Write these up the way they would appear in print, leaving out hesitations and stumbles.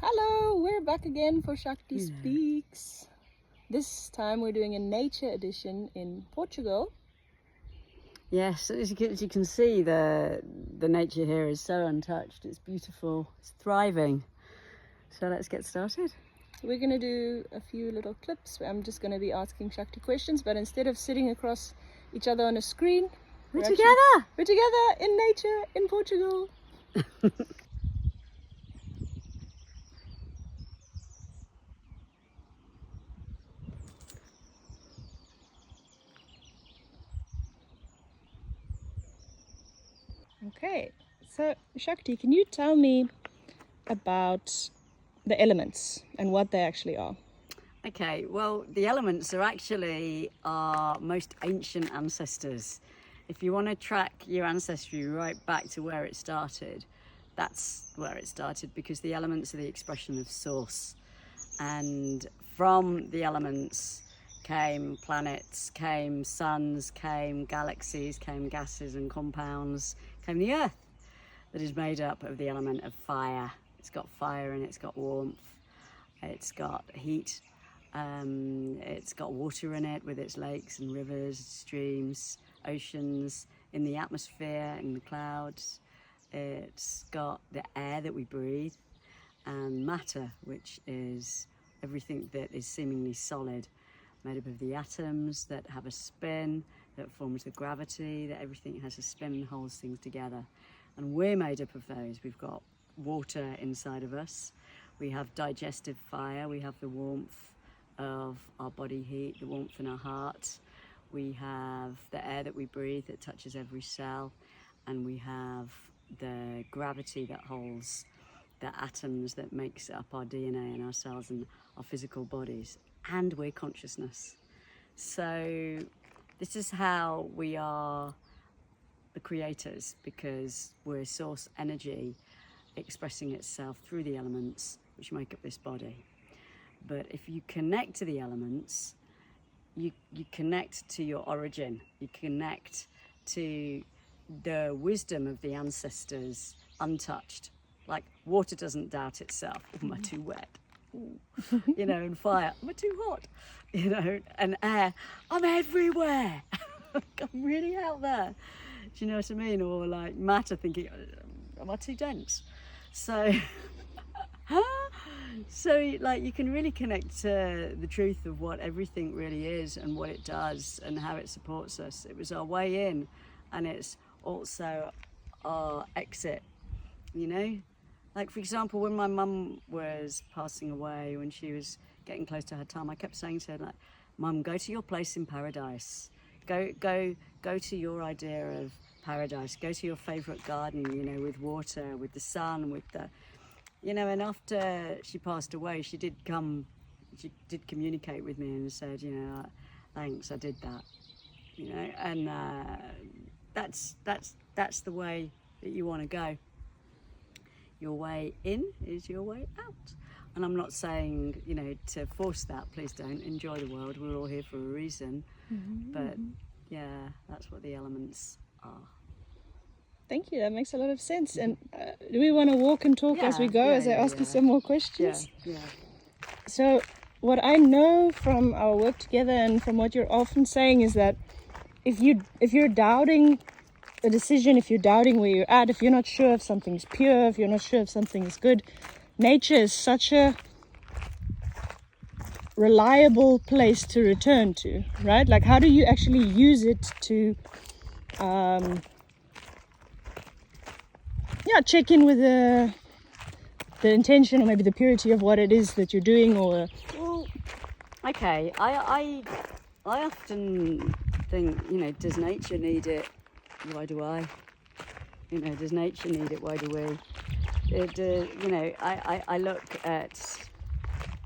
Hello, we're back again for Shakti Speaks. This time we're doing a nature edition in Portugal. Yes, as you can see, the nature here is so untouched. It's beautiful, it's thriving. So let's get started. We're going to do a few little clips. I'm just going to be asking Shakti questions, but instead of sitting across each other on a screen, We're together! We're together in nature in Portugal. Okay, so Shakti, can you tell me about the elements and what they actually are? Okay, well, the elements are actually our most ancient ancestors. If you want to track your ancestry right back to where it started, that's where it started, because the elements are the expression of source. And from the elements came planets, came suns, came galaxies, came gases and compounds, came the earth, that is made up of the element of fire. It's got fire and it's got warmth, it's got heat, it's got water in it with its lakes and rivers, streams, oceans, in the atmosphere, in the clouds. It's got the air that we breathe, and matter, which is everything that is seemingly solid, made up of the atoms that have a spin, that forms the gravity, that everything has a spin and holds things together. And we're made up of those. We've got water inside of us, we have digestive fire, we have the warmth of our body heat, the warmth in our heart, we have the air that we breathe that touches every cell, and we have the gravity that holds the atoms that makes up our DNA and our cells and our physical bodies, and we're consciousness. So this is how we are the creators, because we're source energy expressing itself through the elements which make up this body. But if you connect to the elements, you connect to your origin, you connect to the wisdom of the ancestors untouched. Like water doesn't doubt itself. Oh, am I too wet? Ooh. You know, and fire, am I too hot? You know, and air, I'm everywhere. I'm really out there. Do you know what I mean? Or like matter, thinking, am I too dense? So, so like you can really connect to the truth of what everything really is and what it does and how it supports us. It was our way in, and it's also our exit, you know? Like, for example, when my mum was passing away, when she was getting close to her time, I kept saying to her, like, Mum, go to your place in paradise. Go to your idea of paradise. Go to your favourite garden, you know, with water, with the sun, with the, you know. And after she passed away, she did communicate with me and said, you know, thanks, I did that, you know. And that's the way that you want to go. Your way in is your way out. And I'm not saying, you know, to force that. Please don't. Enjoy the world. We're all here for a reason. Mm-hmm. But yeah, that's what the elements are. Thank you. That makes a lot of sense. And do we want to walk and talk as we go, as I ask you some more questions? Yeah. So what I know from our work together and from what you're often saying is that if you're doubting a decision, if you're doubting where you're at, if you're not sure if something's pure, if you're not sure if something is good, nature is such a reliable place to return to, right? Like, how do you actually use it to check in with the intention or maybe the purity of what it is that you're doing? Or well, okay, I often think, you know, does nature need it? Why do I? You know, does nature need it? Why do we? You know, I look at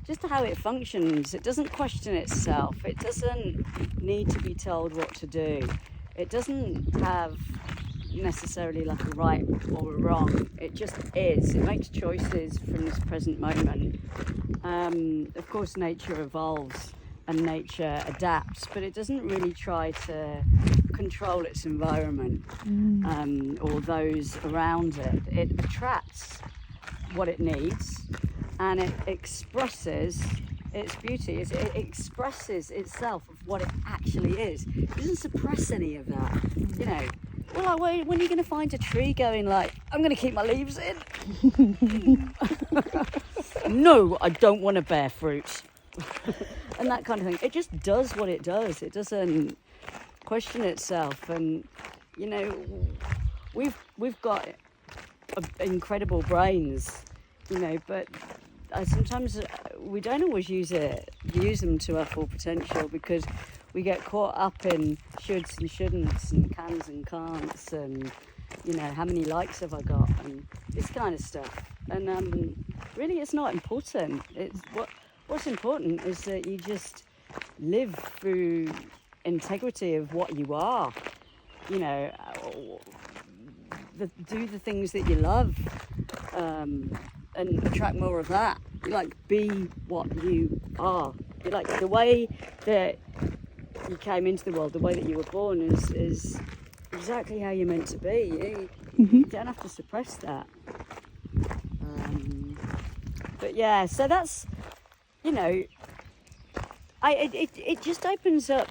just how it functions. It doesn't question itself. It doesn't need to be told what to do. It doesn't have necessarily like a right or a wrong. It just is. It makes choices from this present moment. Of course, nature evolves and nature adapts, but it doesn't really try to control its environment or those around it. It attracts what it needs and it expresses its beauty. It expresses itself of what it actually is. It doesn't suppress any of that. You know, well, like, when are you going to find a tree going like, I'm going to keep my leaves in? No, I don't want to bear fruit. And that kind of thing. It just does what it does. It doesn't question itself. And, you know, we've got incredible brains, you know, but sometimes we don't always use them to our full potential, because we get caught up in shoulds and shouldn'ts and cans and can'ts and, you know, how many likes have I got and this kind of stuff. And really, it's not important. It's what's important is that you just live through integrity of what you are. You know, do the things that you love, and attract more of that. Like, be what you are. Like, the way that you came into the world, the way that you were born is exactly how you're meant to be. You don't have to suppress that. But yeah, so that's, you know, it just opens up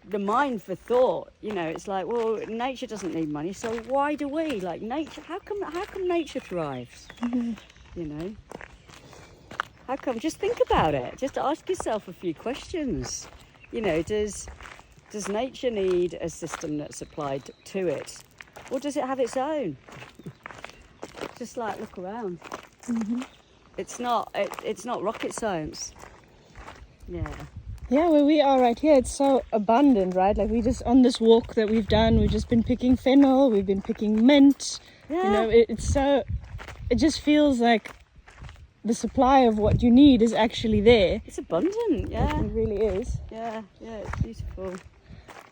the mind for thought. You know, it's like, well, nature doesn't need money, so why do we? Like, nature, how come nature thrives? You know, how come? Just think about it. Just ask yourself a few questions. You know, does nature need a system that's applied to it, or does it have its own? Just like, look around. It's not rocket science. Yeah. Yeah, where we are right here, it's so abundant, right? Like, we just, on this walk that we've done, we've just been picking fennel, we've been picking mint. Yeah. You know, it just feels like the supply of what you need is actually there. It's abundant, yeah. It really is. Yeah, it's beautiful.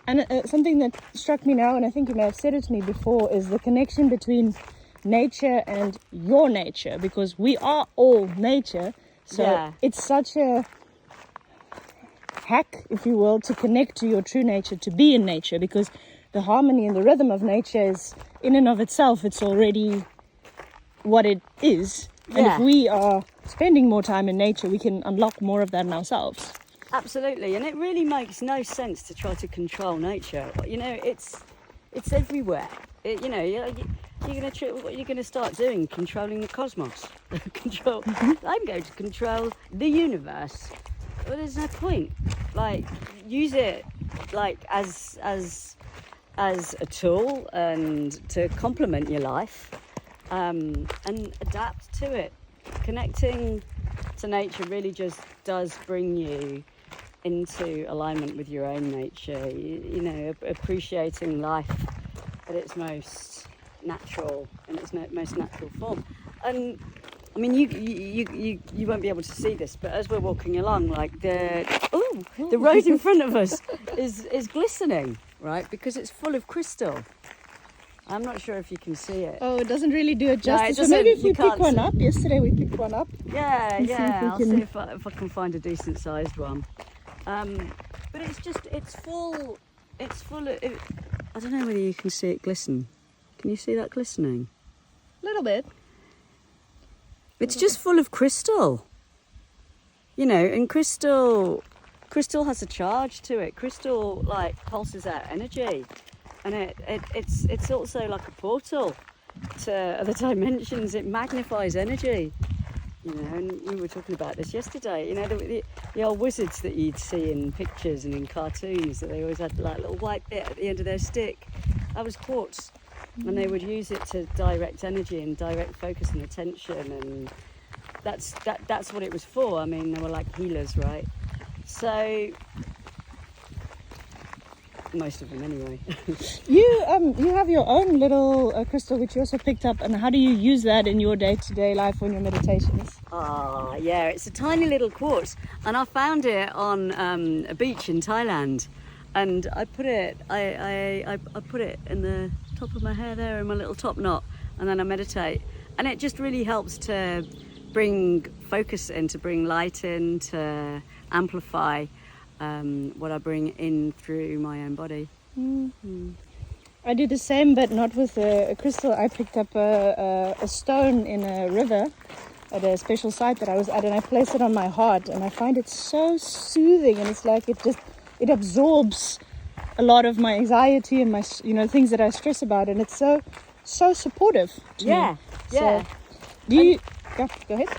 And something that struck me now, and I think you may have said it to me before, is the connection between nature and your nature, because we are all nature. So it's such a hack, if you will, to connect to your true nature, to be in nature, because the harmony and the rhythm of nature is, in and of itself, it's already what it is. And if we are spending more time in nature, we can unlock more of that in ourselves. Absolutely. And it really makes no sense to try to control nature. You know, it's everywhere. You know, what you're gonna start doing, controlling the cosmos. I'm going to control the universe. Well, there's no point. Like, use it like as a tool and to complement your life, and adapt to it. Connecting to nature really just does bring you into alignment with your own nature. You know, appreciating life at its most natural, in its most natural form. And I mean, you won't be able to see this, but as we're walking along, like the road in front of us is glistening, right? Because it's full of crystal. I'm not sure if you can see it. Oh, it doesn't really do it justice. No, so maybe if we pick one up. Yesterday we picked one up. Yeah. I'll see if I can find a decent sized one. But it's full. It's full of. I don't know whether you can see it glisten. Can you see that glistening? A little bit. It's just full of crystal. You know, and crystal has a charge to it. Crystal, like, pulses out energy, and it's also like a portal to other dimensions. It magnifies energy. You know, and we were talking about this yesterday. You know, the old wizards that you'd see in pictures and in cartoons, that they always had like a little white bit at the end of their stick. That was quartz. And they would use it to direct energy and direct focus and attention, and that's what it was for. I mean, they were like healers, right? So most of them, anyway. You have your own little crystal which you also picked up, and how do you use that in your day-to-day life or in your meditations? Yeah, it's a tiny little quartz, and I found it on a beach in Thailand, and I put it I put it in the top of my hair there, in my little top knot, and then I meditate, and it just really helps to bring focus in, to bring light in, to amplify what I bring in through my own body. I do the same, but not with a crystal. I picked up a stone in a river, at a special site that I was at, and I place it on my heart, and I find it so soothing, and it's like it absorbs a lot of my anxiety and my things that I stress about, and it's so supportive to me. Yeah. Do you go ahead?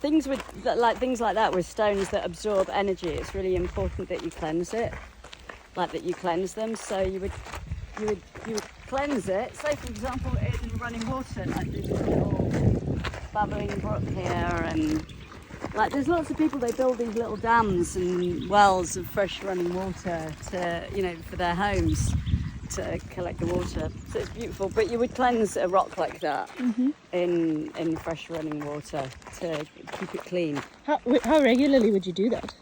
Things like that with stones that absorb energy, it's really important that you cleanse it, like that you cleanse them. So you would cleanse it. Say for example in running water, like this little babbling brook here, and like there's lots of people, they build these little dams and wells of fresh running water to for their homes, to collect the water. So it's beautiful. But you would cleanse a rock like that in fresh running water to keep it clean. How regularly would you do that?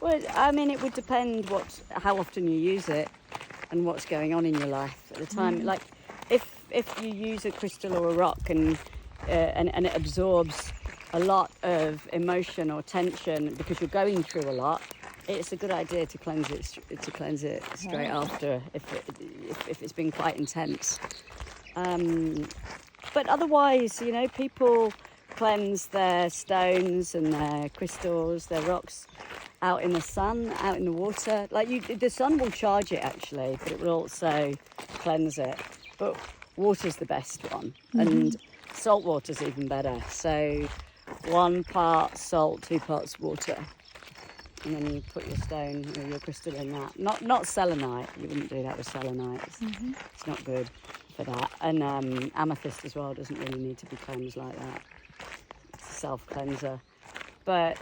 Well, I mean, it would depend how often you use it and what's going on in your life at the time. Like if you use a crystal or a rock and it absorbs a lot of emotion or tension because you're going through a lot, it's a good idea to cleanse it straight after if it's been quite intense. But otherwise, people cleanse their stones and their crystals, their rocks out in the sun, out in the water. Like the sun will charge it actually, but it will also cleanse it. But water's the best one, and salt water's even better. So 1 part salt, 2 parts water, and then you put your stone or your crystal in that. Not selenite. You wouldn't do that with selenite. It's not good for that. And amethyst as well doesn't really need to be cleansed like that. It's a self-cleanser. But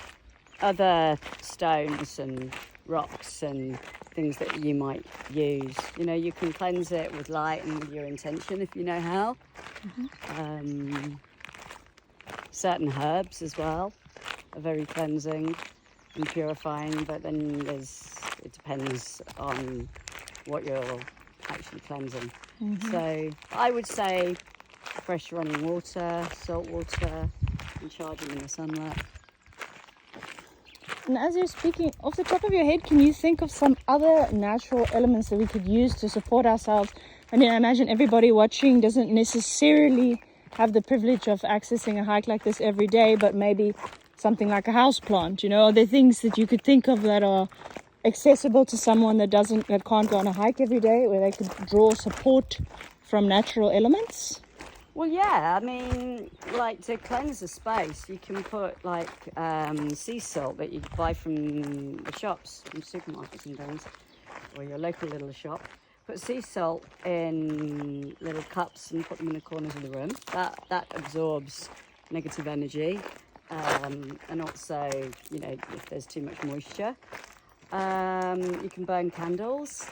other stones and rocks and things that you might use, you can cleanse it with light and with your intention if you know how. Certain herbs as well are very cleansing and purifying, but then it depends on what you're actually cleansing. So I would say fresh running water, salt water, and charging in the sunlight. And as you're speaking, off the top of your head, can you think of some other natural elements that we could use to support ourselves? I mean, I imagine everybody watching doesn't necessarily have the privilege of accessing a hike like this every day, but maybe something like a house plant. Are there things that you could think of that are accessible to someone that can't go on a hike every day, where they could draw support from natural elements? Well, yeah, I mean, like to cleanse the space, you can put like sea salt that you buy from the shops, from supermarkets and things, or your local little shop. Put sea salt in little cups and put them in the corners of the room. That absorbs negative energy, and also, if there's too much moisture. You can burn candles.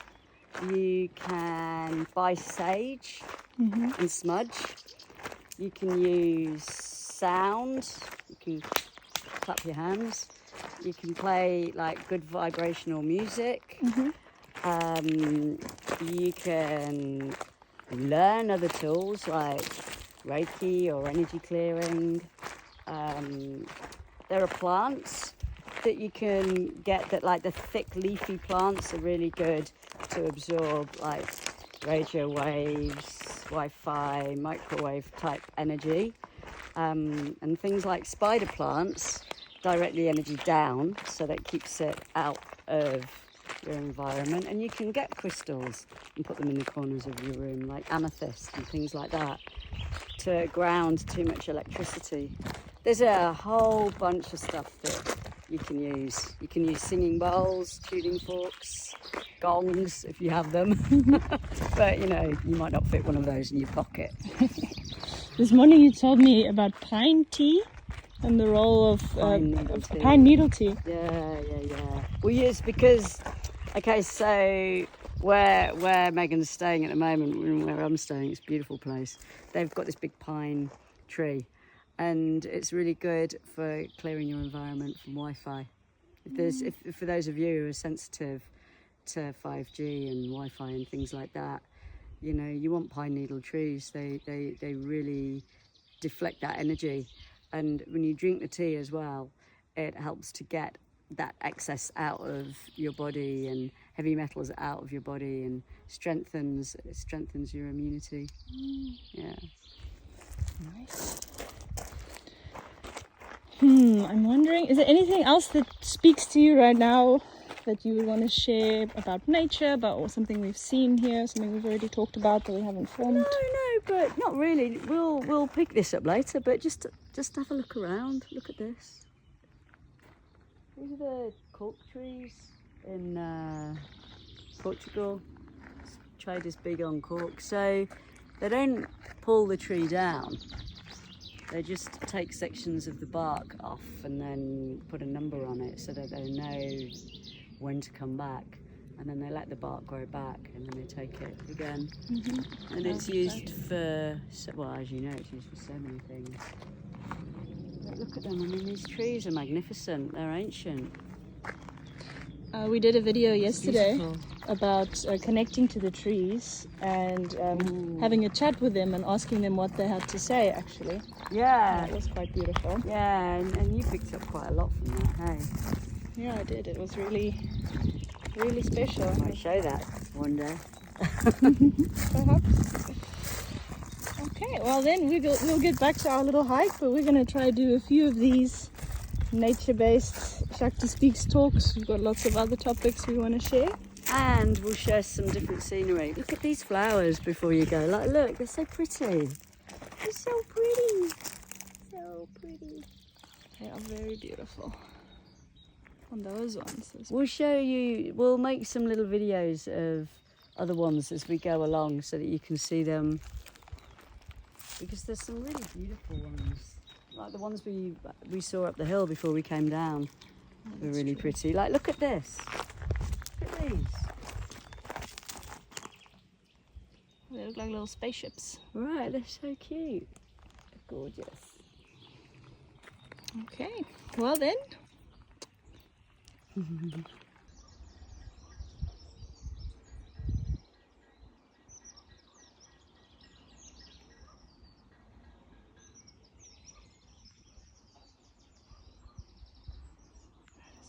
You can buy sage and smudge. You can use sound. You can clap your hands. You can play like good vibrational music. You can learn other tools like Reiki or energy clearing. There are plants that you can get that, like the thick leafy plants are really good to absorb like radio waves, Wi-Fi, microwave type energy, and things like spider plants directly energy down, so that keeps it out of your environment. And you can get crystals and put them in the corners of your room, like amethyst and things like that, to ground too much electricity. There's a whole bunch of stuff that you can use. You can use singing bowls, tuning forks, gongs if you have them. But you might not fit one of those in your pocket. This morning you told me about pine tea and the role of pine needle tea. Yeah. Well, yes, because so where Megan's staying at the moment, and where I'm staying, it's a beautiful place. They've got this big pine tree, and it's really good for clearing your environment from Wi-Fi. If for those of you who are sensitive to 5G and Wi-Fi and things like that, you want pine needle trees. They really deflect that energy, and when you drink the tea as well, it helps to get that excess out of your body and heavy metals out of your body, and strengthens your immunity. Yeah. Nice. I'm wondering, is there anything else that speaks to you right now that you would want to share about nature, or something we've seen here, something we've already talked about that we haven't formed? No, but not really. We'll pick this up later, but just have a look around. Look at this. These are the cork trees in Portugal. Trade is big on cork, so they don't pull the tree down. They just take sections of the bark off and then put a number on it so that they know when to come back. And then they let the bark grow back and then they take it again. And it's used for, well, as you know, it's used for so many things. But look at them, I mean, these trees are magnificent, they're ancient. We did a video yesterday about connecting to the trees and having a chat with them and asking them what they had to say, actually. Yeah. It was quite beautiful. Yeah, and you picked up quite a lot from that, hey? Yeah, I did. It was really, really special. I might show that one day. Perhaps. Okay, well then we'll get back to our little hike, but we're going to try to do a few of these nature-based Shakti Speaks talks. We've got lots of other topics we want to share. And we'll share some different scenery. Look at these flowers before you go. Like, look, they're so pretty. They're so pretty. So pretty. They are very beautiful. On those ones. We'll show you, we'll make some little videos of other ones as we go along so that you can see them. Because there's some really beautiful ones. Like the ones we saw up the hill before we came down. They're really pretty. Like, look at this. Look at these. They look like little spaceships. Right, they're so cute. They're gorgeous. Okay, well then.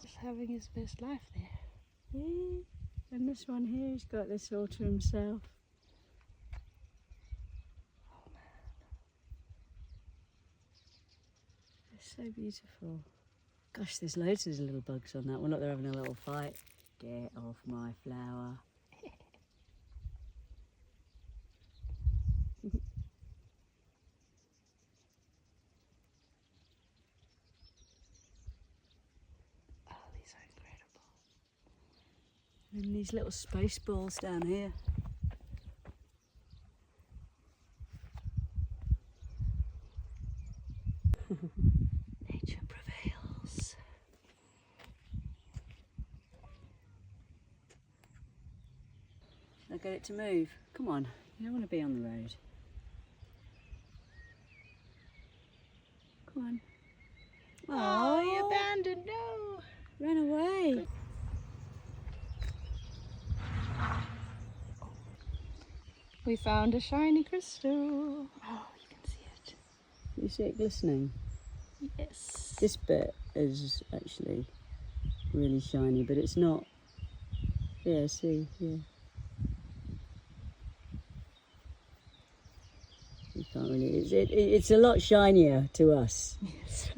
Just having his best life there. Yeah. And this one here, he's got this all to himself. Oh man. It's so beautiful. Gosh, there's loads of little bugs on that one. Look, they're having a little fight. Get off my flower. Oh, these are incredible. And these little space balls down here. Nature prevails. Should I get it to move? Come on, you don't want to be on the road. Come on. Oh, you abandoned, no. Ran away. We found a shiny crystal. Oh, you can see it. You see it glistening? Yes. This bit is actually really shiny, but it's not. Yeah, see, yeah. You can't really. It's a lot shinier to us. Yes.